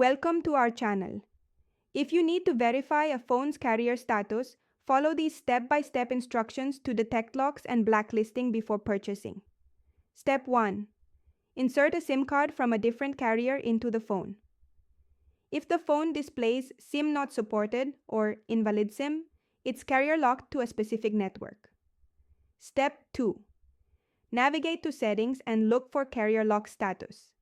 Welcome to our channel. If you need to verify a phone's carrier status, follow these step-by-step instructions to detect locks and blacklisting before purchasing. Step 1. Insert a SIM card from a different carrier into the phone. If the phone displays SIM not supported or invalid SIM, it's carrier locked to a specific network. Step 2. Navigate to Settings and look for carrier lock status.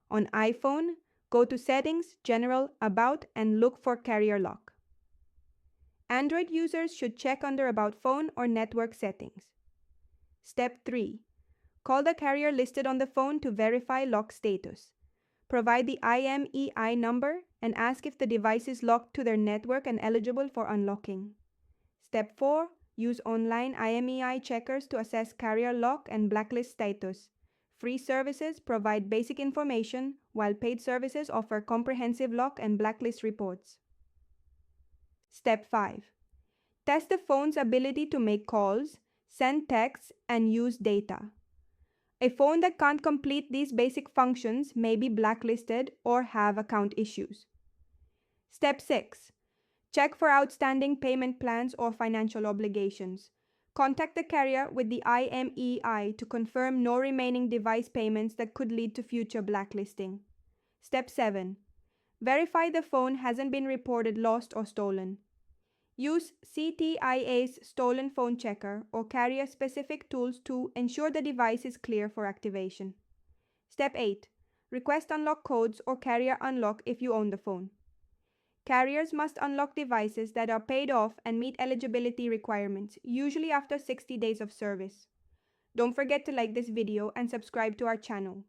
On iPhone, go to Settings, General, About, and look for Carrier Lock. Android users should check under About Phone or Network Settings. Step 3. Call the carrier listed on the phone to verify lock status. Provide the IMEI number and ask if the device is locked to their network and eligible for unlocking. Step 4. Use online IMEI checkers to assess carrier lock and blacklist status. Free services provide basic information, while paid services offer comprehensive lock and blacklist reports. Step 5. Test the phone's ability to make calls, send texts, and use data. A phone that can't complete these basic functions may be blacklisted or have account issues. Step 6. Check for outstanding payment plans or financial obligations. Contact the carrier with the IMEI to confirm no remaining device payments that could lead to future blacklisting. Step 7. Verify the phone hasn't been reported lost or stolen. Use CTIA's Stolen Phone Checker or carrier-specific tools to ensure the device is clear for activation. Step 8. Request unlock codes or carrier unlock if you own the phone. Carriers must unlock devices that are paid off and meet eligibility requirements, usually after 60 days of service. Don't forget to like this video and subscribe to our channel.